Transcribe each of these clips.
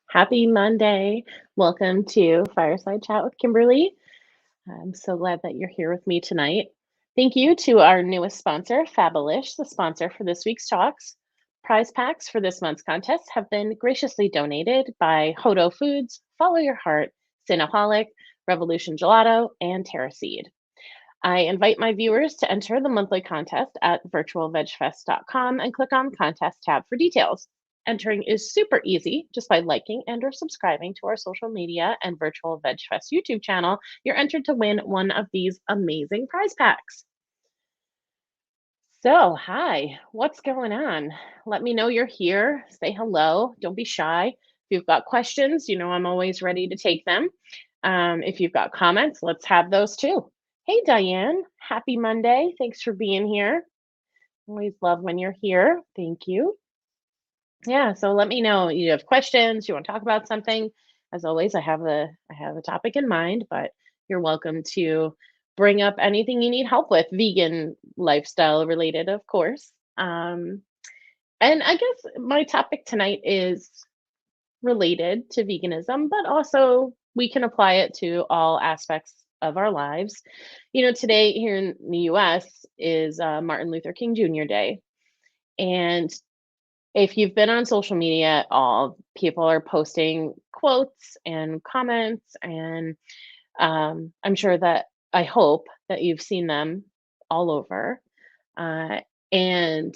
Happy Monday. Welcome to Fireside Chat with Kimberly. I'm so glad that you're here with me tonight. Thank you to our newest sponsor, Fabolish, the sponsor for this week's talks. Prize packs for this month's contest have been graciously donated by Hodo Foods, Follow Your Heart, Cinnaholic, Revolution Gelato, and Terraseed. I invite my viewers to enter the monthly contest at virtualvegfest.com and click on the contest tab for details. Entering is super easy just by liking and or subscribing to our social media and Virtual Veg Fest YouTube channel. You're entered to win one of these amazing prize packs. So, hi, what's going on? Let me know you're here. Say hello. Don't be shy. If you've got questions, I'm always ready to take them. If you've got comments, let's have those too. Hey, Diane, happy Monday. Thanks for being here. Always love when you're here. Thank you. Yeah, so let me know you have questions, you want to talk about something. As always, I have a topic in mind, but you're welcome to bring up anything you need help with, vegan lifestyle related, of course. And I guess my topic tonight is related to veganism, but also we can apply it to all aspects of our lives. Today here in the US is Martin Luther King Jr. Day. And if you've been on social media at all, people are posting quotes and comments, and I'm sure that I hope that you've seen them all over. And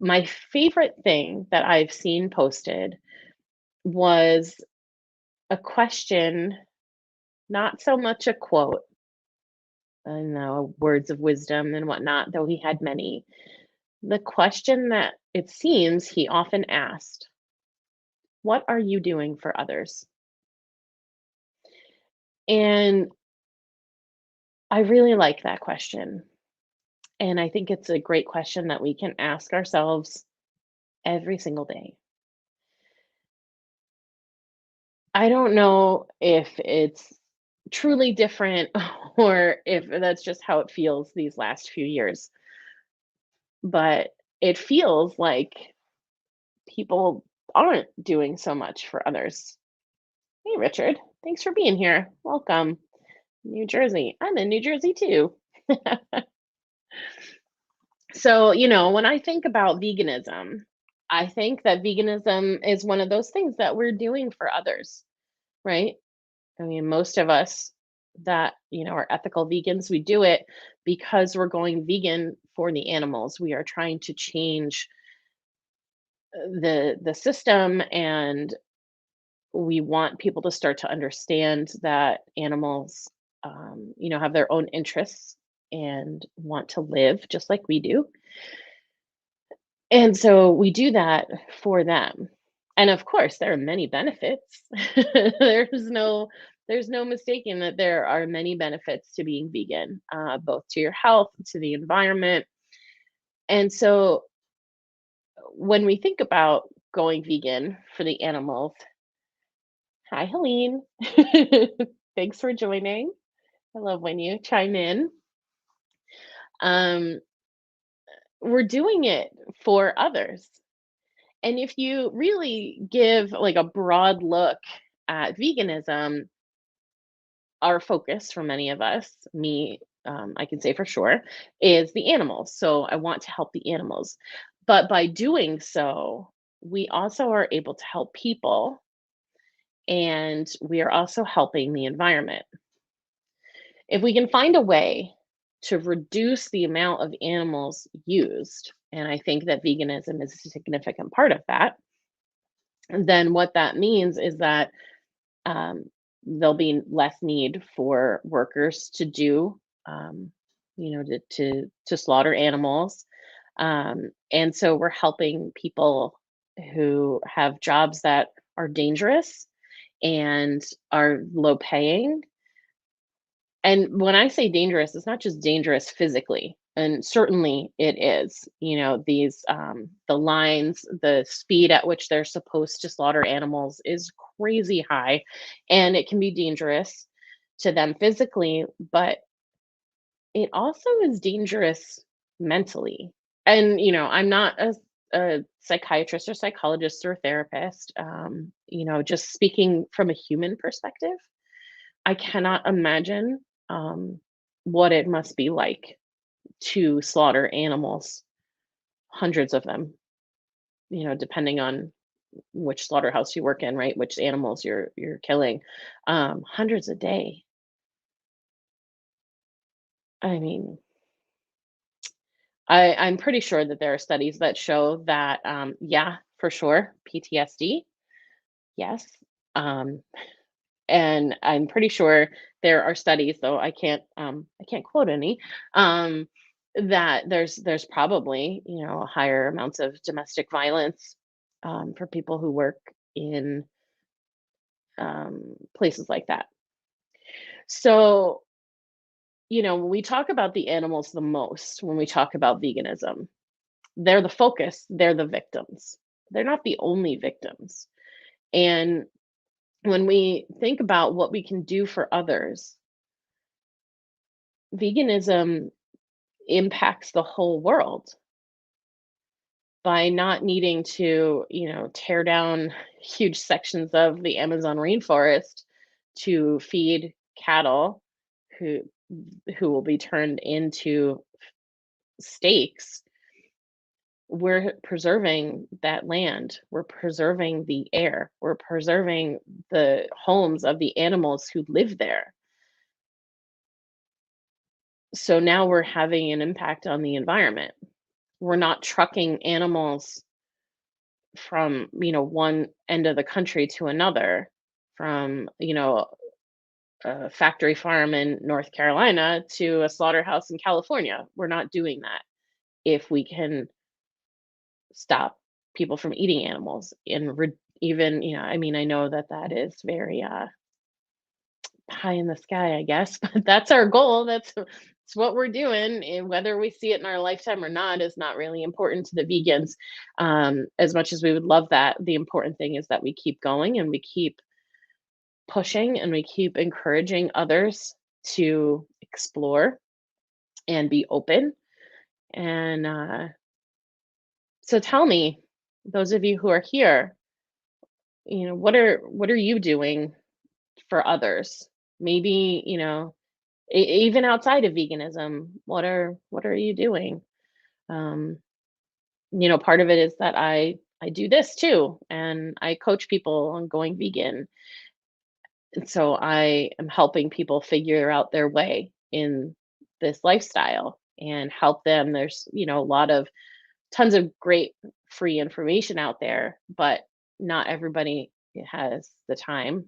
my favorite thing that I've seen posted was a question, not so much a quote, I know, words of wisdom and whatnot, though he had many. The question that it seems he often asked, what are you doing for others? And I really like that question. And I think it's a great question that we can ask ourselves every single day. I don't know if it's truly different or if that's just how it feels these last few years, but it feels like people aren't doing so much for others. Hey, Richard, thanks for being here. Welcome. New Jersey. I'm in New Jersey too. So, when I think about veganism, I think that veganism is one of those things that we're doing for others, right? I mean, most of us that, are ethical vegans, we do it because we're going vegan for the animals. We are trying to change the system, and we want people to start to understand that animals have their own interests and want to live just like we do. And so we do that for them. And of course, there are many benefits. there's no there's no mistaking that there are many benefits to being vegan, both to your health, to the environment. And so when we think about going vegan for the animals, hi Helene. Thanks for joining. I love when you chime in. Um, we're doing it for others. And if you really give like a broad look at veganism, our focus for many of us, me, I can say for sure, is the animals. So I want to help the animals. But by doing so, we also are able to help people, and we are also helping the environment. If we can find a way to reduce the amount of animals used, and I think that veganism is a significant part of that, then what that means is that um, there'll be less need for workers to do, to slaughter animals, and so we're helping people who have jobs that are dangerous and are low paying. And when I say dangerous, it's not just dangerous physically, and certainly it is. The lines, the speed at which they're supposed to slaughter animals is crazy high, and it can be dangerous to them physically, but it also is dangerous mentally. And I'm not a a psychiatrist or psychologist or therapist, just speaking from a human perspective, I cannot imagine what it must be like to slaughter animals, hundreds of them, depending on which slaughterhouse you work in, right? Which animals you're killing, hundreds a day. I mean, I'm pretty sure that there are studies that show that, yeah, for sure, PTSD, yes. Um, and I'm pretty sure there are studies, though I can't quote any, um, that there's probably, higher amounts of domestic violence, for people who work in, places like that. So, when we talk about the animals the most, when we talk about veganism, they're the focus, they're the victims. They're not the only victims. And when we think about what we can do for others, veganism impacts the whole world by not needing to, tear down huge sections of the Amazon rainforest to feed cattle who who will be turned into steaks. We're preserving that land. We're preserving the air. We're preserving the homes of the animals who live there. So now we're having an impact on the environment. We're not trucking animals from, one end of the country to another, from, a factory farm in North Carolina to a slaughterhouse in California. We're not doing that if we can stop people from eating animals and even, I mean, I know that that is very pie in the sky, I guess, but that's our goal. It's what we're doing. And whether we see it in our lifetime or not is not really important to the vegans. As much as we would love that, the important thing is that we keep going and we keep pushing and we keep encouraging others to explore and be open. And so tell me, those of you who are here, what are you doing for others? Maybe, even outside of veganism, what are you doing? Um, Part of it is that I do this too, and I coach people on going vegan. And so I am helping people figure out their way in this lifestyle and help them. There's, a lot of tons of great free information out there, but not everybody has the time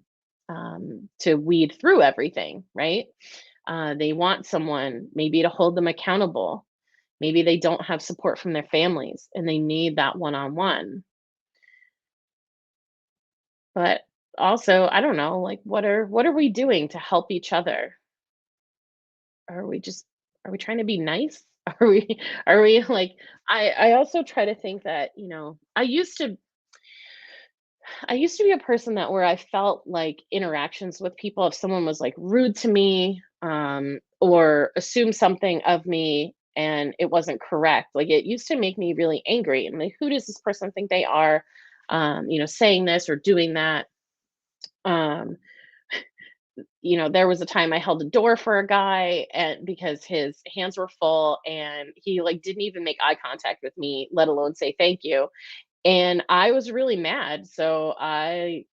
to weed through everything, right? They want someone maybe to hold them accountable. Maybe they don't have support from their families and they need that one on one. But also, I don't know, like what are we doing to help each other? Are we just are we trying to be nice? Are we like I also try to think that, I used to be a person that where I felt like interactions with people, if someone was like rude to me, or assumed something of me and it wasn't correct, like it used to make me really angry. And like, who does this person think they are? Saying this or doing that. Um, there was a time I held a door for a guy and because his hands were full and he like didn't even make eye contact with me, let alone say thank you. And I was really mad. So I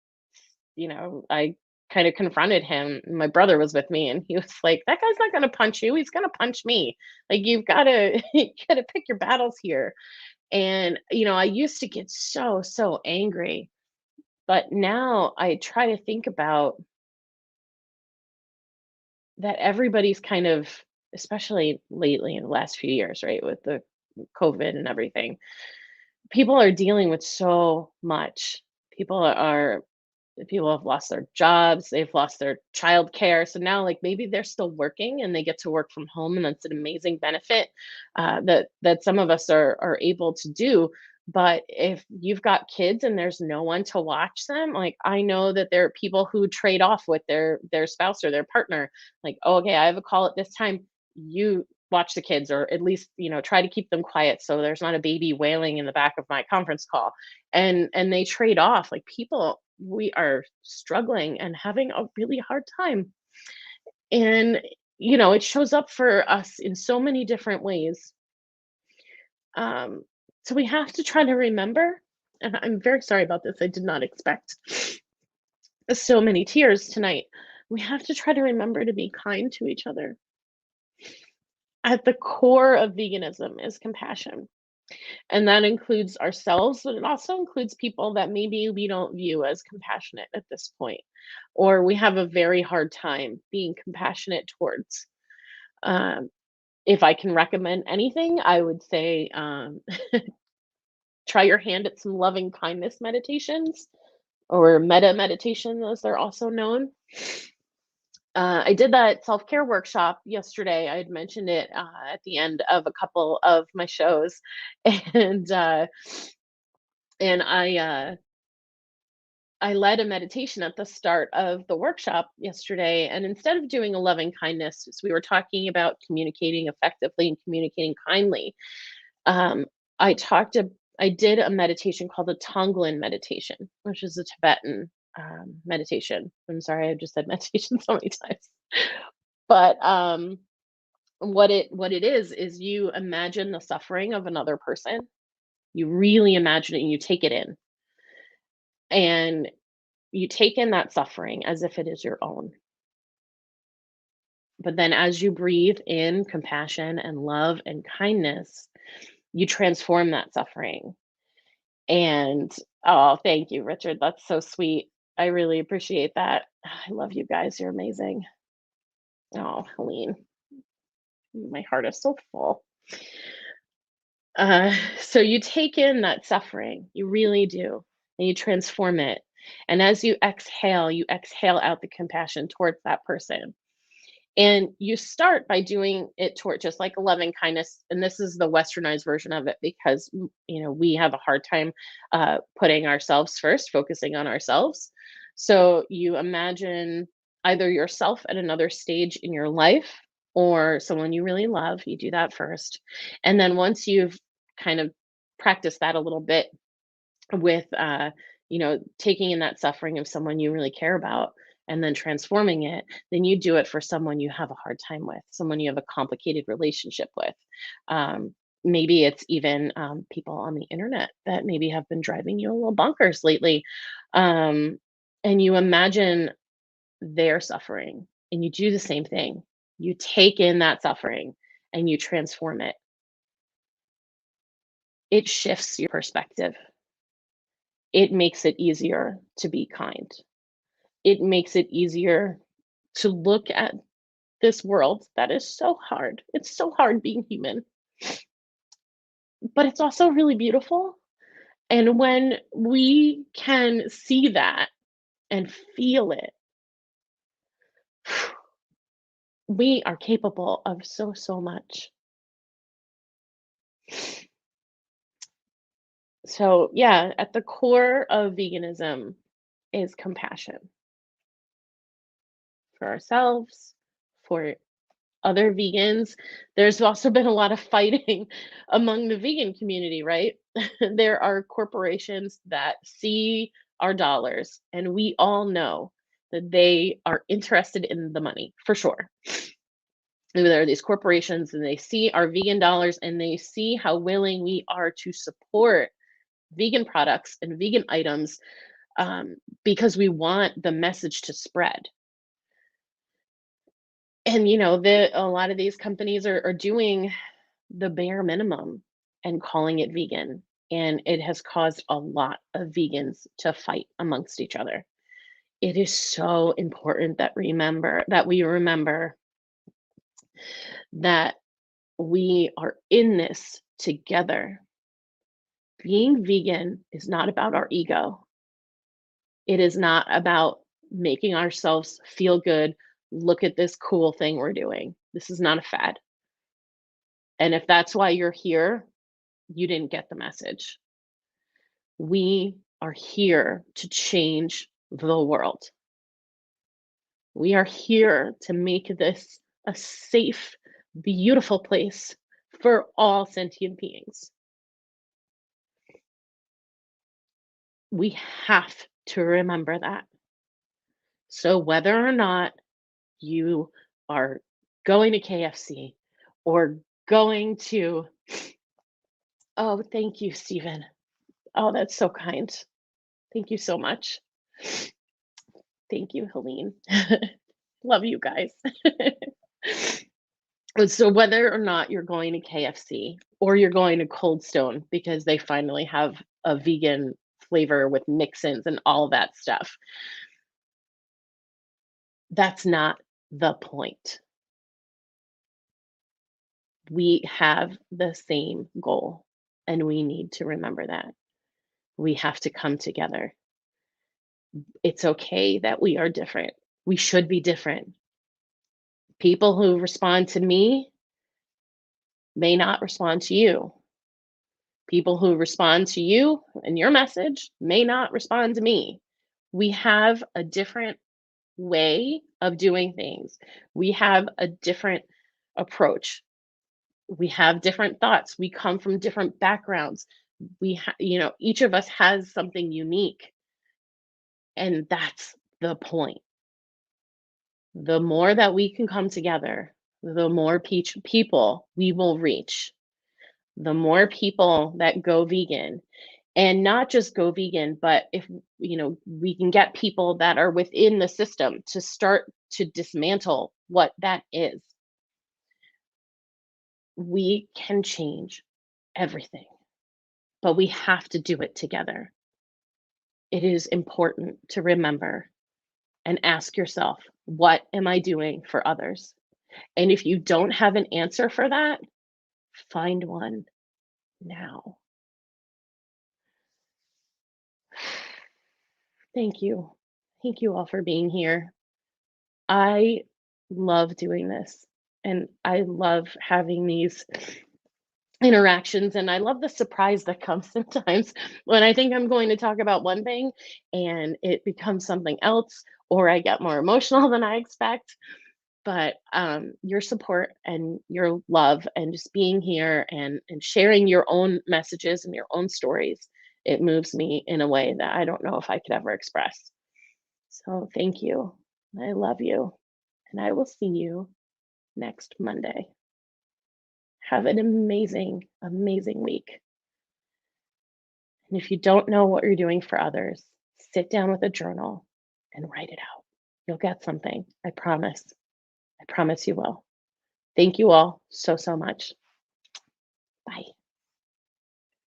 kind of confronted him. My brother was with me and he was like, that guy's not going to punch you. He's going to punch me. Like, you've got to, you got to pick your battles here. And, I used to get so, so angry. But now I try to think about that everybody's kind of, especially lately in the last few years, right, with the COVID and everything, people are dealing with so much. People are People have lost their jobs, they've lost their childcare. So now, like, maybe they're still working and they get to work from home, and that's an amazing benefit that some of us are able to do. But if you've got kids and there's no one to watch them, like I know that there are people who trade off with their spouse or their partner. Like, oh, okay, I have a call at this time. You watch the kids, or at least, try to keep them quiet so there's not a baby wailing in the back of my conference call. And they trade off. Like, people, we are struggling and having a really hard time. And it shows up for us in so many different ways. Um, so we have to try to remember, and I'm very sorry about this. I did not expect so many tears tonight. We have to try to remember to be kind to each other. At the core of veganism is compassion. And that includes ourselves, but it also includes people that maybe we don't view as compassionate at this point, or we have a very hard time being compassionate towards. Um, if I can recommend anything, I would say, try your hand at some loving kindness meditations, or meta meditation, as they're also known. I did that self-care workshop yesterday. I had mentioned it at the end of a couple of my shows, and I led a meditation at the start of the workshop yesterday. And instead of doing a loving kindness, as we were talking about communicating effectively and communicating kindly, um, I talked. I did a meditation called the Tonglen Meditation, which is a Tibetan meditation. I'm sorry, I just said meditation so many times. But what it is you imagine the suffering of another person. You really imagine it, and you take it in, and you take in that suffering as if it is your own. But then, as you breathe in compassion and love and kindness, you transform that suffering. And oh, thank you, Richard. That's so sweet. I really appreciate that. I love you guys. You're amazing. Oh, Helene, my heart is so full. So you take in that suffering, you really do, and you transform it. And as you exhale out the compassion towards that person. And you start by doing it toward just like a loving kindness. And this is the westernized version of it, because we have a hard time putting ourselves first, focusing on ourselves. So you imagine either yourself at another stage in your life, or someone you really love. You do that first. And then once you've kind of practiced that a little bit with taking in that suffering of someone you really care about, and then transforming it, then you do it for someone you have a hard time with, someone you have a complicated relationship with. Maybe it's even people on the internet that maybe have been driving you a little bonkers lately. And you imagine their suffering, and you do the same thing. You take in that suffering and you transform it. It shifts your perspective. It makes it easier to be kind. It makes it easier to look at this world that is so hard. It's so hard being human, but it's also really beautiful. And when we can see that and feel it, we are capable of so, so much. So, yeah, at the core of veganism is compassion for ourselves, for other vegans. There's also been a lot of fighting among the vegan community, right? There are corporations that see our dollars, and we all know that they are interested in the money for sure. There are these corporations, and they see our vegan dollars, and they see how willing we are to support vegan products and vegan items, because we want the message to spread. And a lot of these companies are doing the bare minimum and calling it vegan. And it has caused a lot of vegans to fight amongst each other. It is so important that we remember that we are in this together. Being vegan is not about our ego. It is not about making ourselves feel good. Look at this cool thing we're doing. This is not a fad. And if that's why you're here, you didn't get the message. We are here to change the world. We are here to make this a safe beautiful place for all sentient beings. We have to remember that. So whether or not you are going to KFC or going to, oh, thank you, Stephen. Oh, that's so kind. Thank you so much. Thank you, Helene. Love you guys. And so whether or not you're going to KFC or you're going to Cold Stone because they finally have a vegan flavor with mix-ins and all that stuff, that's not the point. We have the same goal, and we need to remember that. We have to come together. It's okay that we are different. We should be different. People who respond to me may not respond to you. People who respond to you and your message may not respond to me. We have a different way of doing things. We have a different approach. We have different thoughts. We come from different backgrounds. Each of us has something unique, and that's the point. The more that we can come together, the more people we will reach. The more people that go vegan, and not just go vegan, but if we can get people that are within the system to start to dismantle what that is, we can change everything. But we have to do it together. It is important to remember and ask yourself, what am I doing for others? And if you don't have an answer for that, find one now. Thank you. Thank you all for being here. I love doing this, and I love having these interactions, and I love the surprise that comes sometimes when I think I'm going to talk about one thing and it becomes something else, or I get more emotional than I expect. But your support and your love and just being here and sharing your own messages and your own stories, it moves me in a way that I don't know if I could ever express. So thank you. I love you. And I will see you next Monday. Have an amazing, amazing week. And if you don't know what you're doing for others, sit down with a journal and write it out. You'll get something. I promise. I promise you will. Thank you all so, so much. Bye.